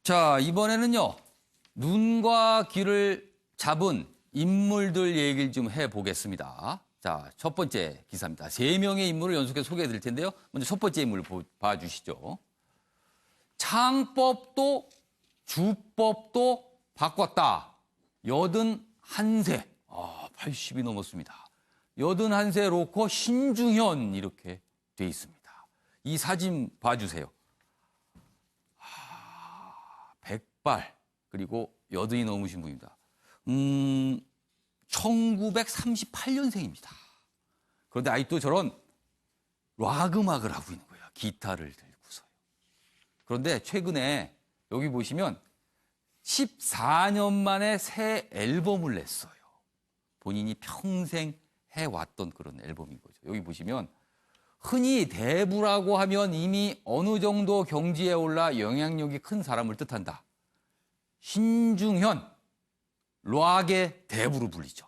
자, 이번에는요. 눈과 귀를 잡은 인물들 얘기를 좀 해보겠습니다. 자, 첫 번째 기사입니다. 3명의 인물을 연속해서 소개해 드릴 텐데요. 먼저 첫 번째 인물 봐주시죠. 창법도 주법도 바꿨다. 81세. 80이 넘었습니다. 81세 로커 신중현 이렇게 돼 있습니다. 이 사진 봐주세요. 백발 그리고 80이 넘으신 분입니다. 1938년생입니다. 그런데 아직도 저런 락 음악을 하고 있는 거예요. 기타를 들고서요. 그런데 최근에 여기 보시면 14년 만에 새 앨범을 냈어요. 본인이 평생 해왔던 그런 앨범인 거죠. 여기 보시면 흔히 대부라고 하면 이미 어느 정도 경지에 올라 영향력이 큰 사람을 뜻한다. 신중현, 락의 대부로 불리죠.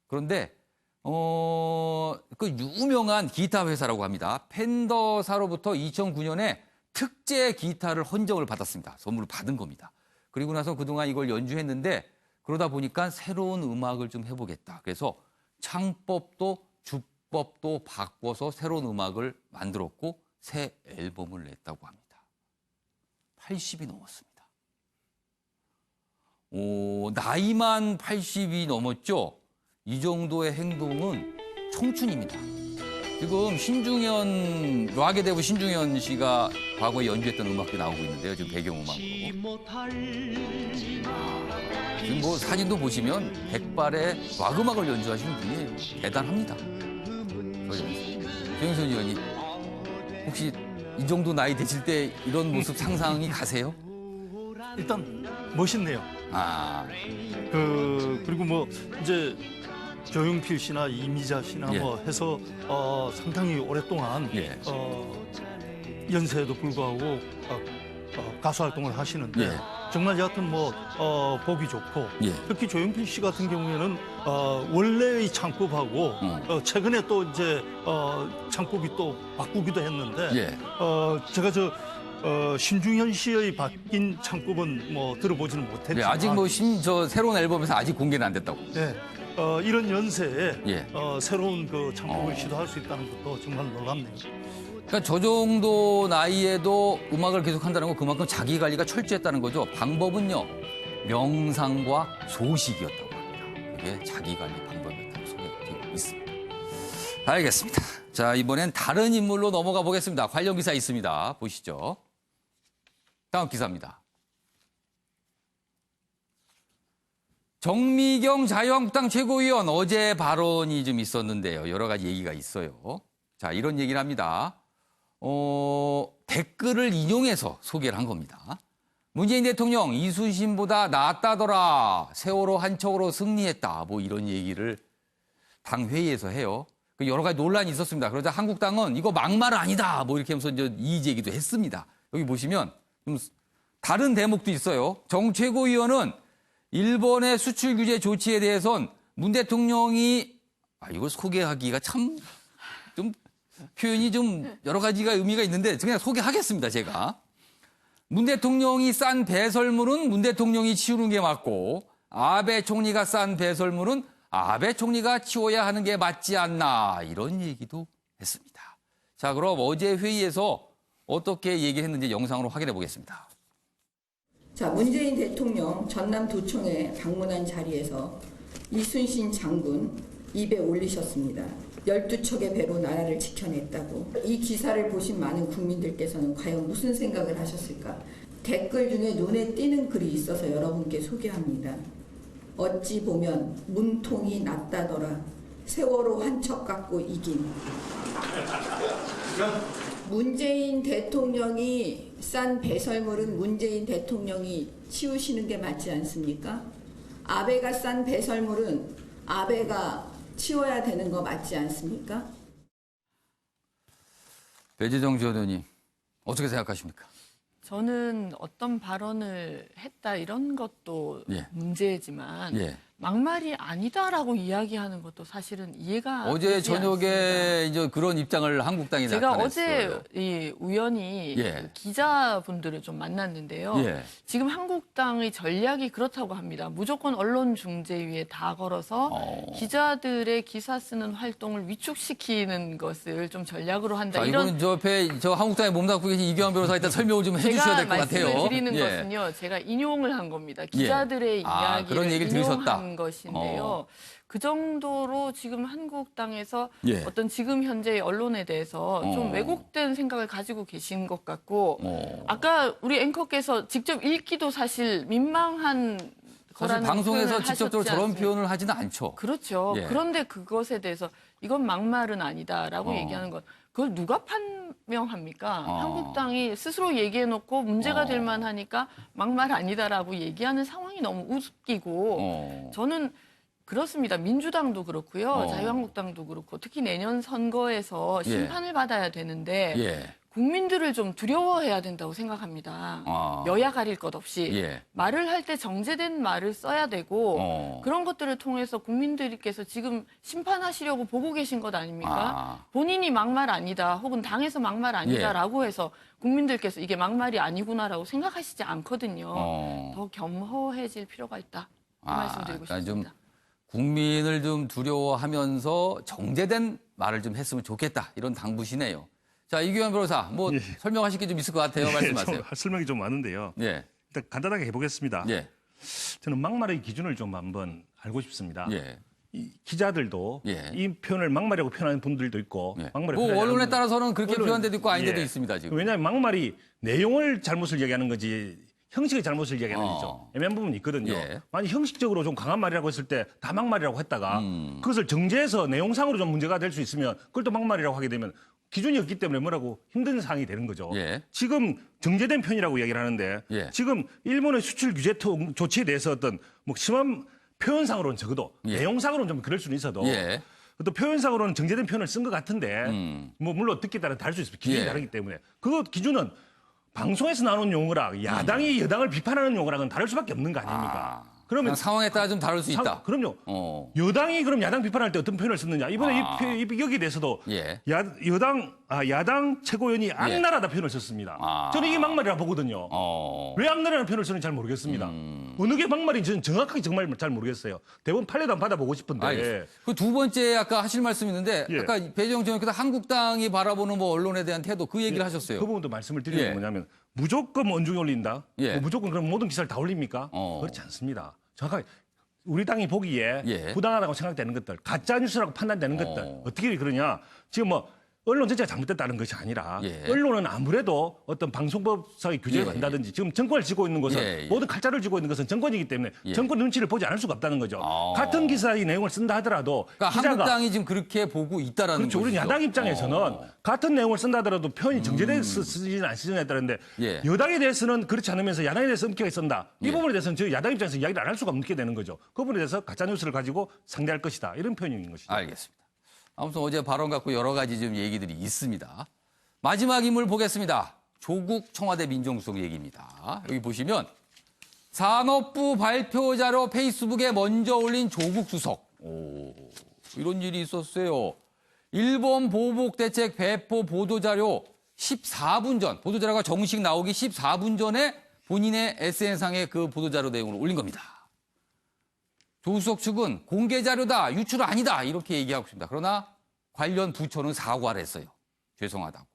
그런데 그 유명한 기타 회사라고 합니다. 펜더사로부터 2009년에 특제 기타를 헌정을 받았습니다. 선물을 받은 겁니다. 그리고 나서 그동안 이걸 연주했는데 그러다 보니까 새로운 음악을 좀 해보겠다. 그래서 창법도 주법도 바꿔서 새로운 음악을 만들었고 새 앨범을 냈다고 합니다. 80이 넘었습니다. 나이만 80이 넘었죠? 이 정도의 행동은 청춘입니다. 지금 신중현, 락의 대부 신중현 씨가 과거에 연주했던 음악도 나오고 있는데요. 지금 배경음악으로. 지금 뭐 사진도 보시면 백발의 락 음악을 연주하시는 분이에요. 대단합니다. 정영선 의원님, 혹시 이 정도 나이 되실 때 이런 모습 상상이 가세요? 일단 멋있네요. 그리고 뭐 이제 조용필 씨나 이미자 씨나 뭐 해서 상당히 오랫동안 연세에도 불구하고 가수 활동을 하시는데 정말 여하튼 뭐 보기 좋고 특히 조용필 씨 같은 경우에는 원래의 창법하고 최근에 또 이제 창법이 또 바꾸기도 했는데 제가 신중현 씨의 바뀐 창법은 뭐 들어보지는 못했지만 아직 뭐 저 새로운 앨범에서 아직 공개는 안 됐다고. 이런 연세에 새로운 그 창법을 시도할 수 있다는 것도 정말 놀랍네요. 그러니까 저 정도 나이에도 음악을 계속한다는 건 그만큼 자기 관리가 철저했다는 거죠. 방법은요. 명상과 소식이었다고 합니다. 이게 자기 관리 방법이었다고 소개되고 있습니다. 알겠습니다. 자, 이번엔 다른 인물로 넘어가 보겠습니다. 관련 기사 있습니다. 보시죠. 다음 기사입니다. 정미경 자유한국당 최고위원 어제 발언이 좀 있었는데요. 여러 가지 얘기가 있어요. 자, 이런 얘기를 합니다. 댓글을 인용해서 소개를 한 겁니다. 문재인 대통령 이순신보다 낫다더라. 세월호 한 척으로 승리했다. 뭐 이런 얘기를 당 회의에서 해요. 여러 가지 논란이 있었습니다. 그러자 한국당은 이거 막말 아니다. 뭐 이렇게 하면서 이제 이의 제기도 했습니다. 여기 보시면 좀 다른 대목도 있어요. 정 최고위원은 일본의 수출 규제 조치에 대해선 문 대통령이 이걸 소개하기가 참 좀 표현이 좀 여러 가지가 의미가 있는데 그냥 소개하겠습니다. 제가. 문 대통령이 싼 배설물은 문 대통령이 치우는 게 맞고 아베 총리가 싼 배설물은 아베 총리가 치워야 하는 게 맞지 않나 이런 얘기도 했습니다. 자, 그럼 어제 회의에서 어떻게 얘기했는지 영상으로 확인해 보겠습니다. 자, 문재인 대통령 전남도청에 방문한 자리에서 이순신 장군 입에 올리셨습니다. 12척의 배로 나라를 지켜냈다고. 이 기사를 보신 많은 국민들께서는 과연 무슨 생각을 하셨을까? 댓글 중에 눈에 띄는 글이 있어서 여러분께 소개합니다. 어찌 보면 문통이 낫다더라. 세월호 한 척 갖고 이긴. 문재인 대통령이 싼 배설물은 문재인 대통령이 치우시는 게 맞지 않습니까? 아베가 싼 배설물은 아베가 치워야 되는 거 맞지 않습니까? 배재정 전 의원님, 어떻게 생각하십니까? 저는 어떤 발언을 했다 이런 것도 문제지만 막말이 아니다라고 이야기하는 것도 사실은 이해가 어제 되지 저녁에 않습니다. 이제 그런 입장을 한국당이 제가 나타냈어요. 어제 우연히 예. 그 기자분들을 좀 만났는데요. 예. 지금 한국당의 전략이 그렇다고 합니다. 무조건 언론중재위에 다 걸어서 기자들의 기사 쓰는 활동을 위축시키는 것을 좀 전략으로 한다. 자, 이런 이거는 저 옆에 저 한국당에 몸담고 계신 이경환 변호사 일단 설명을 좀 해주셔야 제가 될 것 같아요. 말씀을 드리는 예. 것은요, 제가 인용을 한 겁니다. 기자들의 아, 이야기를 그런 얘기를 인용한 들으셨다. 것인데요. 그 정도로 지금 한국당에서 예. 어떤 지금 현재의 언론에 대해서 좀 왜곡된 생각을 가지고 계신 것 같고, 아까 우리 앵커께서 직접 읽기도 사실 민망한 사실 거라는 방송에서 표현을 직접적으로 하셨지 저런 않습니까? 표현을 하지는 않죠. 그렇죠. 예. 그런데 그것에 대해서 이건 막말은 아니다라고 얘기하는 것, 그걸 누가 판명합니까? 한국당이 스스로 얘기해놓고 문제가 될 만하니까 막말 아니다라고 얘기하는 상황이 너무 웃기고 저는 그렇습니다. 민주당도 그렇고요. 자유한국당도 그렇고 특히 내년 선거에서 심판을 받아야 되는데 예. 국민들을 좀 두려워해야 된다고 생각합니다. 여야 가릴 것 없이 예. 말을 할 때 정제된 말을 써야 되고 그런 것들을 통해서 국민들께서 지금 심판하시려고 보고 계신 것 아닙니까? 본인이 막말 아니다 혹은 당에서 막말 아니다라고 해서 국민들께서 이게 막말이 아니구나라고 생각하시지 않거든요. 더 겸허해질 필요가 있다. 그 말씀드리고 그러니까 싶습니다. 좀 국민을 좀 두려워하면서 정제된 말을 좀 했으면 좋겠다. 이런 당부시네요. 자, 이규현 변호사, 뭐 설명하실 게 좀 있을 것 같아요. 말씀하세요. 좀 설명이 좀 많은데요. 예. 일단 간단하게 해보겠습니다. 예. 저는 막말의 기준을 좀 한번 알고 싶습니다. 예. 이 기자들도 예. 이 표현을 막말이라고 표현하는 분들도 있고 예. 막말을 뭐 표현하지 언론에 않는 따라서는 그렇게 언론- 표현된 데도 있고 아닌 데도 예. 있습니다, 지금. 왜냐하면 막말이 내용을 잘못을 얘기하는 거지 형식의 잘못을 얘기하는 어. 거죠. 애매한 부분이 있거든요. 예. 만약 형식적으로 좀 강한 말이라고 했을 때 다 막말이라고 했다가 그것을 정제해서 내용상으로 좀 문제가 될 수 있으면 그걸 또 막말이라고 하게 되면 기준이 없기 때문에 뭐라고 힘든 상황이 되는 거죠. 예. 지금 정제된 표현이라고 얘기를 하는데 예. 지금 일본의 수출 규제 조치에 대해서 어떤 뭐 심한 표현상으로는 적어도 예. 내용상으로는 좀 그럴 수는 있어도 예. 또 표현상으로는 정제된 표현을 쓴 것 같은데 뭐 물론 듣기에 따라 다를 수 있습니다. 기준이 예. 다르기 때문에 그 기준은 방송에서 나오는 용어랑 야당이 여당을 비판하는 용어랑은 다를 수밖에 없는 거 아닙니까? 그러면 상황에 따라 좀 다를 수 있다. 그럼요. 어. 여당이 그럼 야당 비판할 때 어떤 표현을 썼느냐? 이번에 여기에 대해서도 예. 야당 최고위원이 악랄하다 표현을 썼습니다. 저는 이게 막말이라 보거든요. 왜 악랄이라는 표현을 쓰는지 잘 모르겠습니다. 어느 게 막말인지 저는 정확하게 정말 잘 모르겠어요. 대부분 판례도 한번 받아보고 싶은데. 그 두 번째 아까 하실 말씀 있는데 예. 아까 배재영 의원께서 한국당이 바라보는 뭐 언론에 대한 태도 그 얘기를 하셨어요. 그 부분도 말씀을 드리는 예. 건 뭐냐면 무조건 언중에 올린다. 예. 뭐 무조건 그럼 모든 기사를 다 올립니까? 그렇지 않습니다. 정확하게 우리 당이 보기에 예. 부당하다고 생각되는 것들, 가짜 뉴스라고 판단되는 것들 어떻게 그러냐? 지금 뭐 언론 전체가 잘못됐다는 것이 아니라 예. 언론은 아무래도 어떤 방송법상의 규제를 예. 받는다든지 지금 정권을 쥐고 있는 것은 예. 모든 칼자를 쥐고 있는 것은 정권이기 때문에 예. 정권 눈치를 보지 않을 수가 없다는 거죠. 같은 기사의 내용을 쓴다 하더라도 그러니까 기자가 한국당이 지금 그렇게 보고 있다라는 그렇죠. 거죠. 우리 야당 입장에서는 같은 내용을 쓴다 하더라도 표현이 정제돼 쓰지는 안 쓰지냐에 따른데 예. 여당에 대해서는 그렇지 않으면서 야당에 대해서 엄격하게 쓴다. 이 예. 부분에 대해서는 저희 야당 입장에서 이야기를 안 할 수가 없게 되는 거죠. 그 부분에 대해서 가짜뉴스를 가지고 상대할 것이다. 이런 표현인 것이죠. 알겠습니다. 아무튼 어제 발언 갖고 여러 가지 좀 얘기들이 있습니다. 마지막 인물 보겠습니다. 조국 청와대 민정수석 얘기입니다. 여기 보시면 산업부 발표 자료 페이스북에 먼저 올린 조국 수석. 이런 일이 있었어요. 일본 보복 대책 배포 보도자료 14분 전, 보도자료가 정식 나오기 14분 전에 본인의 SNS상에 그 보도자료 내용을 올린 겁니다. 조 수석 측은 공개 자료다, 유출 아니다 이렇게 얘기하고 있습니다. 그러나 관련 부처는 사과를 했어요. 죄송하다고.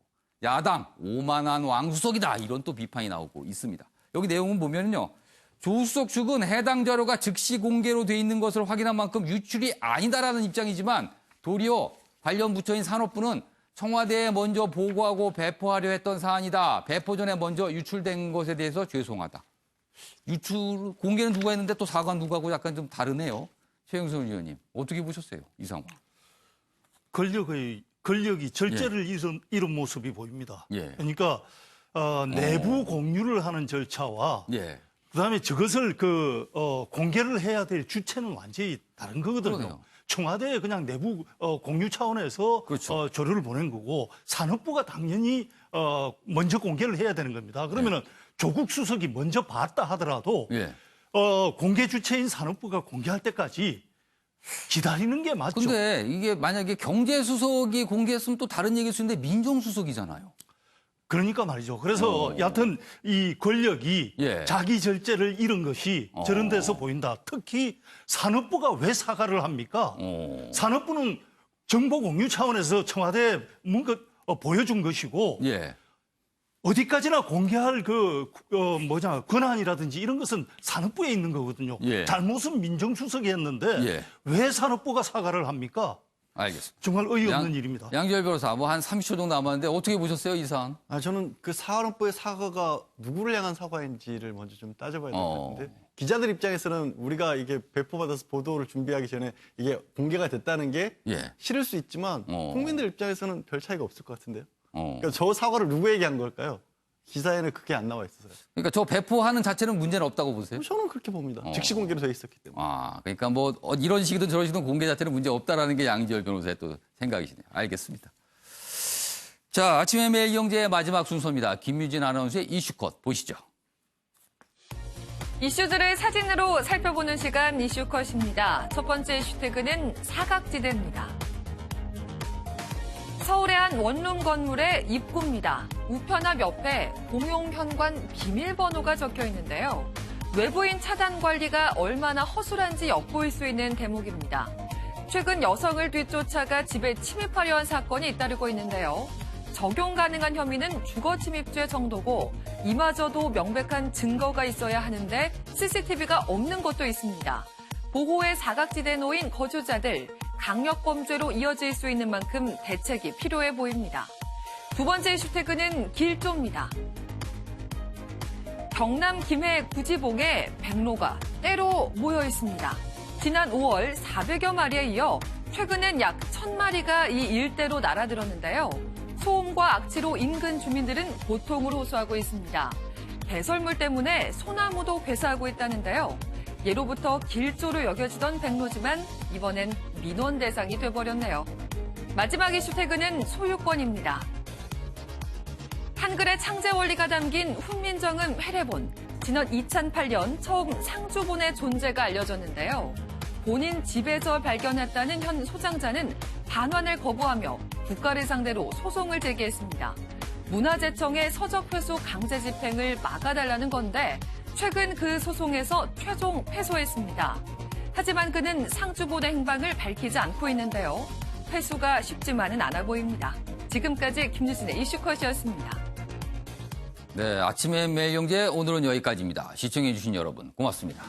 야당 오만한 왕수석이다 이런 또 비판이 나오고 있습니다. 여기 내용은 보면요. 조 수석 측은 해당 자료가 즉시 공개로 돼 있는 것을 확인한 만큼 유출이 아니다라는 입장이지만 도리어 관련 부처인 산업부는 청와대에 먼저 보고하고 배포하려 했던 사안이다. 배포 전에 먼저 유출된 것에 대해서 죄송하다. 유출 공개는 누가 했는데 또 사과는 누가 하고 약간 좀 다르네요. 최영선 의원님 어떻게 보셨어요? 이 상황. 권력이 절제를 잃은 모습이 보입니다. 예. 그러니까 내부 공유를 하는 절차와 예. 그다음에 저것을 공개를 해야 될 주체는 완전히 다른 거거든요. 그러네요. 청와대에 그냥 내부 공유 차원에서 그렇죠. 조류를 보낸 거고 산업부가 당연히 먼저 공개를 해야 되는 겁니다. 그러면은 조국 수석이 먼저 봤다 하더라도 예. 공개 주체인 산업부가 공개할 때까지 기다리는 게 맞죠. 근데 이게 만약에 경제수석이 공개했으면 또 다른 얘기일 수 있는데 민정수석이잖아요. 그러니까 말이죠. 그래서 여하튼 이 권력이 예. 자기 절제를 잃은 것이 저런 데서 보인다. 특히 산업부가 왜 사과를 합니까? 산업부는 정보 공유 차원에서 청와대에 뭔가 보여준 것이고 예. 어디까지나 공개할 권한이라든지 이런 것은 산업부에 있는 거거든요. 예. 잘못은 민정수석이 했는데 예. 왜 산업부가 사과를 합니까? 알겠습니다. 정말 어이없는 일입니다. 양지열 변호사, 뭐 한 30초 정도 남았는데 어떻게 보셨어요, 이 사안? 저는 그 산업부의 사과가 누구를 향한 사과인지를 먼저 좀 따져봐야 될 것 같은데 기자들 입장에서는 우리가 이게 배포받아서 보도를 준비하기 전에 이게 공개가 됐다는 게 예. 싫을 수 있지만 국민들 입장에서는 별 차이가 없을 것 같은데요. 어. 그러니까 저 사과를 누구에게 한 걸까요? 기사에는 그게 안 나와 있어서요. 그러니까 저 배포하는 자체는 문제는 없다고 보세요? 저는 그렇게 봅니다. 즉시 공개로 돼 있었기 때문에. 그러니까 뭐 이런 식이든 저런 식이든 공개 자체는 문제 없다라는 게 양지열 변호사의 또 생각이시네요. 알겠습니다. 자, 아침에 매일 경제의 마지막 순서입니다. 김유진 아나운서의 이슈컷 보시죠. 이슈들을 사진으로 살펴보는 시간 이슈컷입니다. 첫 번째 이슈태그는 사각지대입니다. 서울의 한 원룸 건물의 입구입니다. 우편함 옆에 공용 현관 비밀번호가 적혀 있는데요. 외부인 차단 관리가 얼마나 허술한지 엿보일 수 있는 대목입니다. 최근 여성을 뒤쫓아가 집에 침입하려 한 사건이 잇따르고 있는데요. 적용 가능한 혐의는 주거침입죄 정도고 이마저도 명백한 증거가 있어야 하는데 CCTV가 없는 곳도 있습니다. 보호의 사각지대에 놓인 거주자들, 강력범죄로 이어질 수 있는 만큼 대책이 필요해 보입니다. 두 번째 이슈태그는 길조입니다. 경남 김해 구지봉에 백로가 때로 모여 있습니다. 지난 5월 400여 마리에 이어 최근엔 약 1000마리가 이 일대로 날아들었는데요. 소음과 악취로 인근 주민들은 고통을 호소하고 있습니다. 배설물 때문에 소나무도 괴사하고 있다는데요. 예로부터 길조로 여겨지던 백로지만 이번엔 민원 대상이 돼버렸네요. 마지막 이슈태그는 소유권입니다. 한글의 창제 원리가 담긴 훈민정음 회례본. 지난 2008년 처음 상주본의 존재가 알려졌는데요. 본인 집에서 발견했다는 현 소장자는 반환을 거부하며 국가를 상대로 소송을 제기했습니다. 문화재청의 서적 회수 강제 집행을 막아달라는 건데 최근 그 소송에서 최종 패소했습니다. 하지만 그는 상주본의 행방을 밝히지 않고 있는데요. 회수가 쉽지만은 않아 보입니다. 지금까지 김유진의 이슈컷이었습니다. 네, 아침에 매일 경제 오늘은 여기까지입니다. 시청해주신 여러분 고맙습니다.